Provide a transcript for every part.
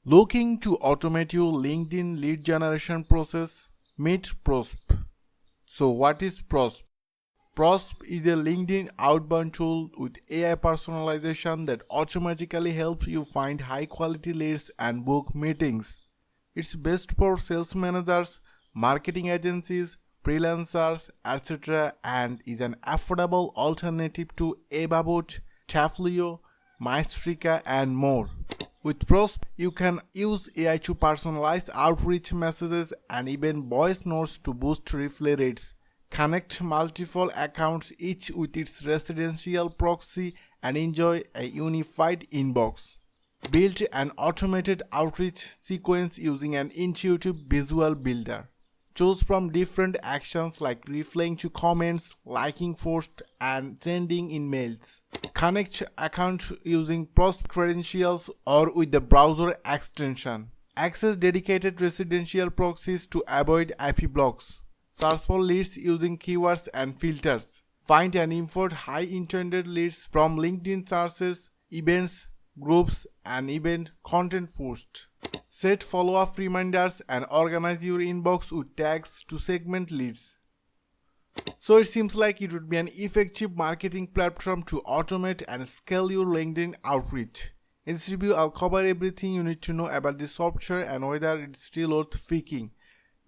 Looking to automate your LinkedIn lead generation process? Meet Prosp. So what is Prosp? Prosp is a LinkedIn outbound tool with AI personalization that automatically helps you find high quality leads and book meetings. It's best for sales managers, marketing agencies, freelancers, etc. and is an affordable alternative to Ababot, Taflio, Maestrica and more. With Prosp, you can use AI to personalize outreach messages and even voice notes to boost replay rates. Connect multiple accounts each with its residential proxy and enjoy a unified inbox. Build an automated outreach sequence using an intuitive visual builder. Choose from different actions like replying to comments, liking posts, and sending emails. Connect accounts using Prosp credentials or with the browser extension. Access dedicated residential proxies to avoid IP blocks. Search for leads using keywords and filters. Find and import high intended leads from LinkedIn searches, events, groups, and event content posts. Set follow-up reminders and organize your inbox with tags to segment leads. So it seems like it would be an effective marketing platform to automate and scale your LinkedIn outreach. In this review, I'll cover everything you need to know about this software and whether it's still worth picking.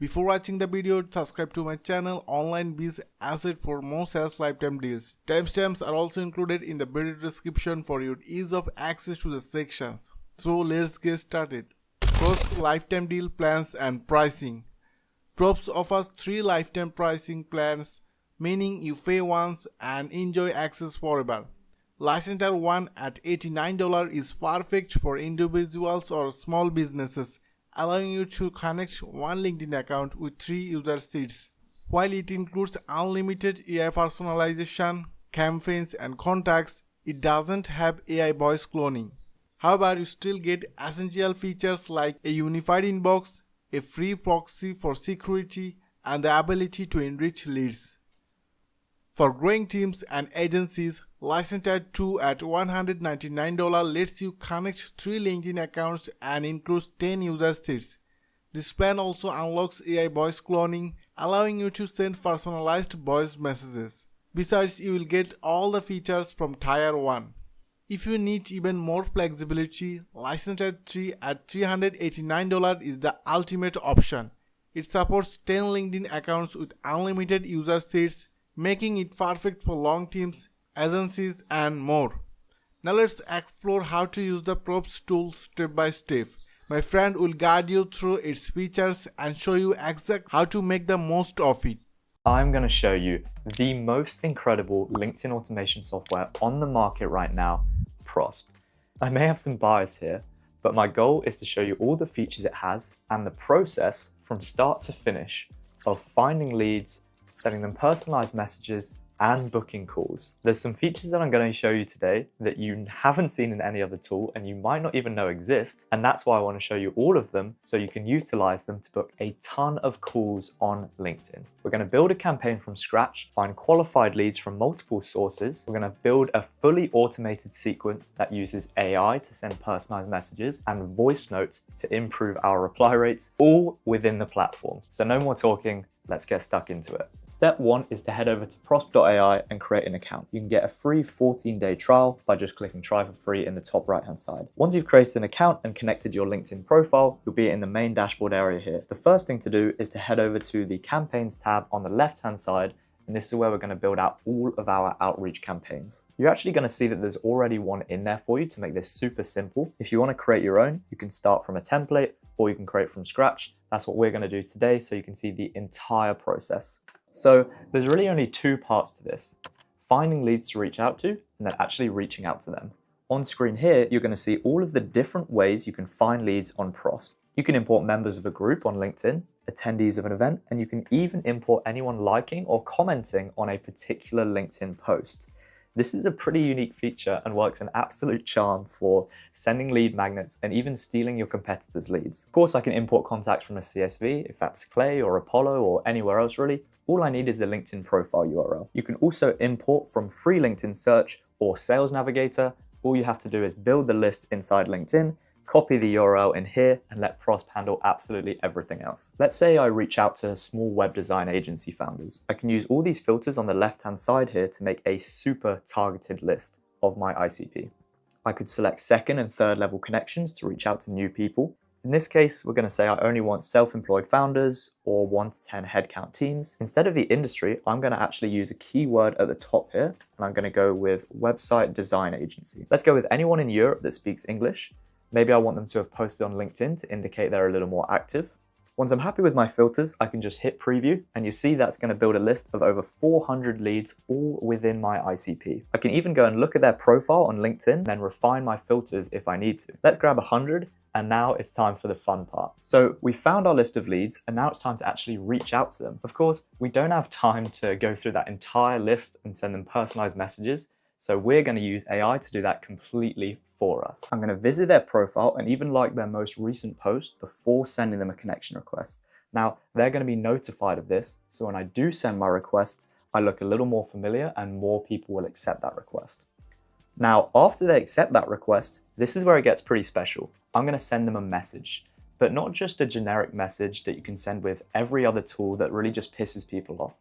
Before watching the video, subscribe to my channel Online Biz Asset for more sales lifetime deals. Timestamps are also included in the video description for your ease of access to the sections. So let's get started. First, lifetime deal plans and pricing. Prosp offers 3 lifetime pricing plans, meaning you pay once and enjoy access forever. License Tier 1 at $89 is perfect for individuals or small businesses, allowing you to connect one LinkedIn account with 3 user seats. While it includes unlimited AI personalization, campaigns, and contacts, it doesn't have AI voice cloning. However, you still get essential features like a unified inbox, a free proxy for security, and the ability to enrich leads. For growing teams and agencies, License Tier 2 at $199 lets you connect 3 LinkedIn accounts and includes 10 user seats. This plan also unlocks AI voice cloning, allowing you to send personalized voice messages. Besides, you will get all the features from Tier 1. If you need even more flexibility, License Tier 3 at $389 is the ultimate option. It supports 10 LinkedIn accounts with unlimited user seats, making it perfect for long teams, agencies, and more. Now let's explore how to use the Prosp tool step by step. My friend will guide you through its features and show you exactly how to make the most of it. I'm going to show you the most incredible LinkedIn automation software on the market right now, Prosp. I may have some bias here, but my goal is to show you all the features it has and the process from start to finish of finding leads, sending them personalized messages, and booking calls. There's some features that I'm going to show you today that you haven't seen in any other tool and you might not even know exist, and that's why I want to show you all of them so you can utilize them to book a ton of calls on LinkedIn. We're going to build a campaign from scratch, find qualified leads from multiple sources. We're going to build a fully automated sequence that uses AI to send personalized messages and voice notes to improve our reply rates, all within the platform. So no more talking. Let's get stuck into it. Step 1 is to head over to prosp.ai and create an account. You can get a free 14-day trial by just clicking try for free in the top right-hand side. Once you've created an account and connected your LinkedIn profile, you'll be in the main dashboard area here. The first thing to do is to head over to the campaigns tab on the left-hand side, and this is where we're going to build out all of our outreach campaigns. You're actually going to see that there's already one in there for you to make this super simple. If you want to create your own, you can start from a template or you can create from scratch. That's what we're going to do today so you can see the entire process. So there's really only 2 parts to this: finding leads to reach out to and then actually reaching out to them. On screen here, you're going to see all of the different ways you can find leads on Prosp. You can import members of a group on LinkedIn, attendees of an event, and you can even import anyone liking or commenting on a particular LinkedIn post. This is a pretty unique feature and works an absolute charm for sending lead magnets and even stealing your competitors' leads. Of course, I can import contacts from a CSV, if that's Clay or Apollo or anywhere else really. All I need is the LinkedIn profile URL. You can also import from free LinkedIn search or Sales Navigator. All you have to do is build the list inside LinkedIn, copy the URL in here, and let Prosp handle absolutely everything else. Let's say I reach out to small web design agency founders. I can use all these filters on the left-hand side here to make a super targeted list of my ICP. I could select second and third level connections to reach out to new people. In this case, we're going to say I only want self-employed founders or 1 to 10 headcount teams. Instead of the industry, I'm going to actually use a keyword at the top here, and I'm going to go with website design agency. Let's go with anyone in Europe that speaks English. Maybe I want them to have posted on LinkedIn to indicate they're a little more active. Once I'm happy with my filters, I can just hit preview, and you see that's going to build a list of over 400 leads all within my ICP. I can even go and look at their profile on LinkedIn and then refine my filters if I need to. Let's grab 100, and now it's time for the fun part. So we found our list of leads, and now it's time to actually reach out to them. Of course, we don't have time to go through that entire list and send them personalized messages, so we're going to use AI to do that completely for us. I'm going to visit their profile and even like their most recent post before sending them a connection request. Now, they're going to be notified of this, so when I do send my request, I look a little more familiar and more people will accept that request. Now, after they accept that request, this is where it gets pretty special. I'm going to send them a message, but not just a generic message that you can send with every other tool that really just pisses people off.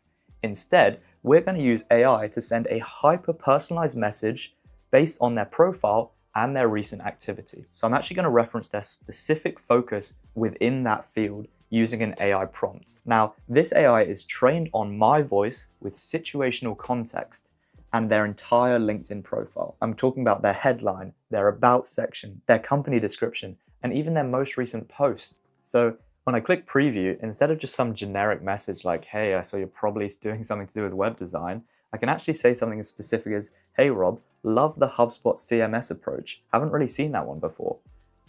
Instead, we're going to use AI to send a hyper-personalized message based on their profile and their recent activity. So I'm actually going to reference their specific focus within that field using an AI prompt. Now, this AI is trained on my voice with situational context and their entire LinkedIn profile. I'm talking about their headline, their about section, their company description, and even their most recent post. So when I click preview, instead of just some generic message like, hey, I saw you're probably doing something to do with web design, I can actually say something as specific as, hey Rob, love the HubSpot CMS approach. Haven't really seen that one before.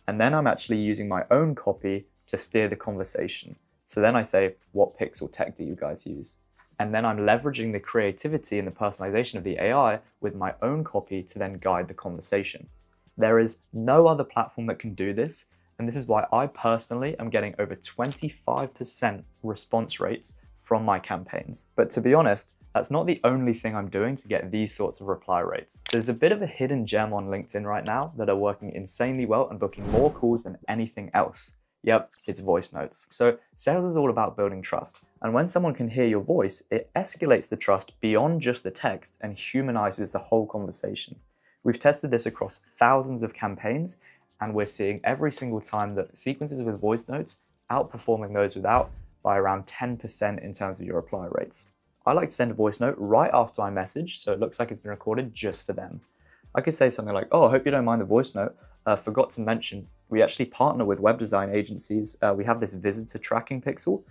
And then I'm actually using my own copy to steer the conversation. So then I say, what pixel tech do you guys use? And then I'm leveraging the creativity and the personalization of the AI with my own copy to then guide the conversation. There is no other platform that can do this. And this is why I personally am getting over 25% response rates from my campaigns. But to be honest, that's not the only thing I'm doing to get these sorts of reply rates. There's a bit of a hidden gem on LinkedIn right now that are working insanely well and booking more calls than anything else. Yep, it's voice notes. So sales is all about building trust. And when someone can hear your voice, it escalates the trust beyond just the text and humanizes the whole conversation. We've tested this across thousands of campaigns, and we're seeing every single time that sequences with voice notes outperforming those without by around 10% in terms of your reply rates. I like to send a voice note right after my message, so it looks like it's been recorded just for them. I could say something like, oh, I hope you don't mind the voice note. Forgot to mention, we actually partner with web design agencies. We have this visitor tracking pixel,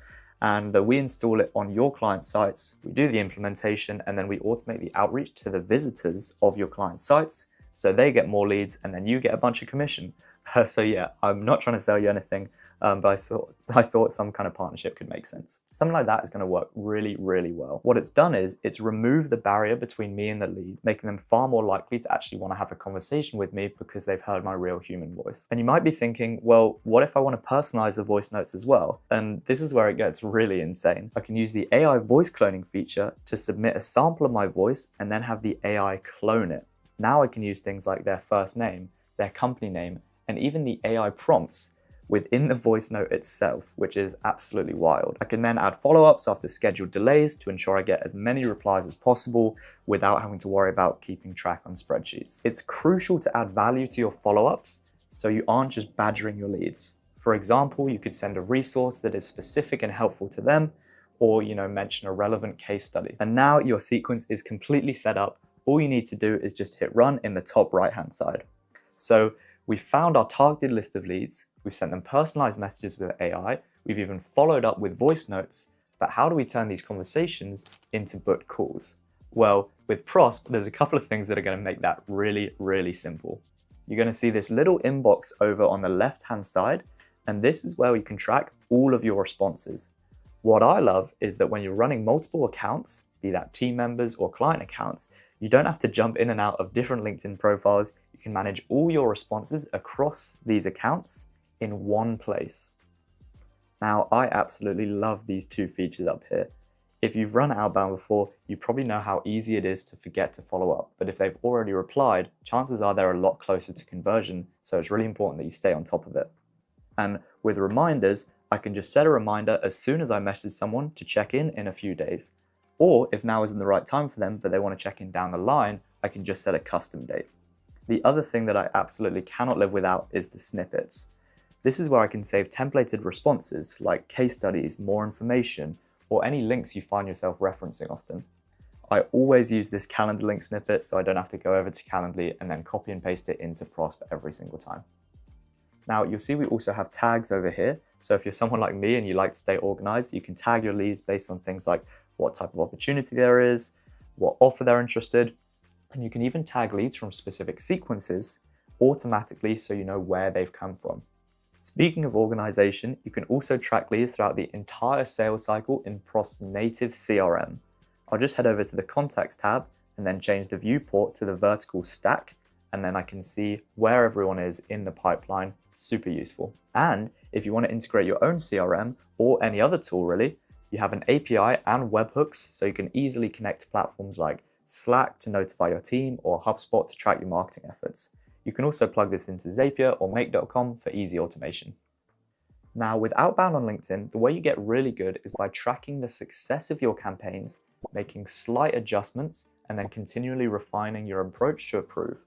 and we install it on your client sites. We do the implementation, and then we automate the outreach to the visitors of your client sites, so they get more leads, and then you get a bunch of commission. So yeah, I'm not trying to sell you anything, but I thought some kind of partnership could make sense. Something like that is going to work really, really well. What it's done is it's removed the barrier between me and the lead, making them far more likely to actually want to have a conversation with me because they've heard my real human voice. And you might be thinking, well, what if I want to personalize the voice notes as well? And this is where it gets really insane. I can use the AI voice cloning feature to submit a sample of my voice and then have the AI clone it. Now I can use things like their first name, their company name, and even the AI prompts within the voice note itself, which is absolutely wild. I can then add follow-ups after scheduled delays to ensure I get as many replies as possible without having to worry about keeping track on spreadsheets. It's crucial to add value to your follow-ups so you aren't just badgering your leads. For example, you could send a resource that is specific and helpful to them, or mention a relevant case study. And now your sequence is completely set up. All you need to do is just hit run in the top right-hand side. So we've found our targeted list of leads, we've sent them personalized messages with AI, we've even followed up with voice notes, but how do we turn these conversations into booked calls? Well, with Prosp, there's a couple of things that are going to make that really, really simple. You're going to see this little inbox over on the left-hand side, and this is where you can track all of your responses. What I love is that when you're running multiple accounts, be that team members or client accounts, you don't have to jump in and out of different LinkedIn profiles. You can manage all your responses across these accounts in one place. Now, I absolutely love these two features up here. If you've run outbound before, you probably know how easy it is to forget to follow up. But if they've already replied, chances are they're a lot closer to conversion So it's really important that you stay on top of it. And with reminders, I can just set a reminder as soon as I message someone to check in a few days. Or if now isn't the right time for them, but they want to check in down the line, I can just set a custom date. The other thing that I absolutely cannot live without is the snippets. This is where I can save templated responses like case studies, more information, or any links you find yourself referencing often. I always use this calendar link snippet so I don't have to go over to Calendly and then copy and paste it into Prosp every single time. Now you'll see we also have tags over here. So if you're someone like me and you like to stay organized, you can tag your leads based on things like what type of opportunity there is, what offer they're interested, and you can even tag leads from specific sequences automatically so you know where they've come from. Speaking of organization, you can also track leads throughout the entire sales cycle in Prosp's native CRM. I'll just head over to the Contacts tab and then change the viewport to the vertical stack, and then I can see where everyone is in the pipeline. Super useful. And if you want to integrate your own CRM or any other tool really, you have an API and webhooks so you can easily connect to platforms like Slack to notify your team or HubSpot to track your marketing efforts. You can also plug this into Zapier or Make.com for easy automation. Now, with outbound on LinkedIn, the way you get really good is by tracking the success of your campaigns, making slight adjustments, and then continually refining your approach to improve.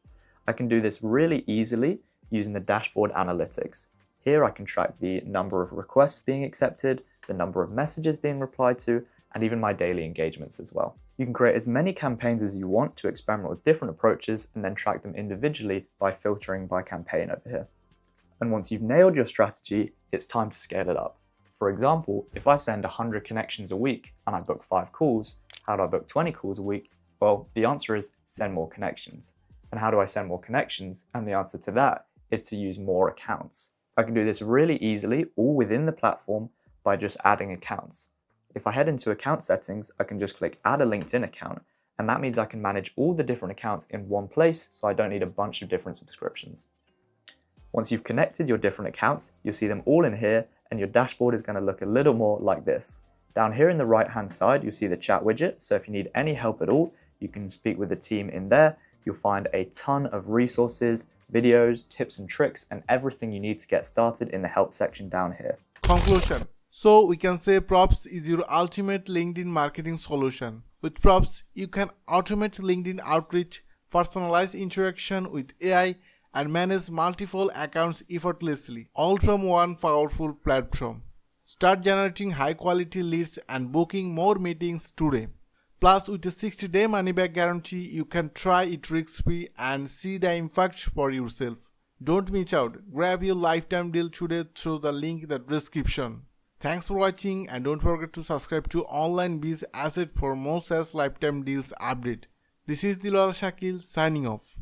I can do this really easily using the dashboard analytics. Here I can track the number of requests being accepted, the number of messages being replied to, and even my daily engagements as well. You can create as many campaigns as you want to experiment with different approaches and then track them individually by filtering by campaign over here. And once you've nailed your strategy, it's time to scale it up. For example, if I send 100 connections a week and I book 5 calls, how do I book 20 calls a week? Well, the answer is send more connections. And how do I send more connections? And the answer to that is to use more accounts. I can do this really easily, all within the platform, by just adding accounts. If I head into account settings, I can just click add a LinkedIn account, and that means I can manage all the different accounts in one place, so I don't need a bunch of different subscriptions. Once you've connected your different accounts, you'll see them all in here, and your dashboard is going to look a little more like this. Down here in the right hand side, you'll see the chat widget, so if you need any help at all, you can speak with the team in there. You'll find a ton of resources, videos, tips and tricks, and everything you need to get started in the help section down here. Conclusion. So we can say Prosp is your ultimate LinkedIn marketing solution. With Prosp, you can automate LinkedIn outreach, personalize interaction with AI, and manage multiple accounts effortlessly, all from one powerful platform. Start generating high-quality leads and booking more meetings today. Plus, with a 60-day money-back guarantee, you can try it risk-free and see the impact for yourself. Don't miss out. Grab your lifetime deal today through the link in the description. Thanks for watching, and don't forget to subscribe to Online Biz Asset for more SaaS lifetime deals update. This is Dilwala Shakil signing off.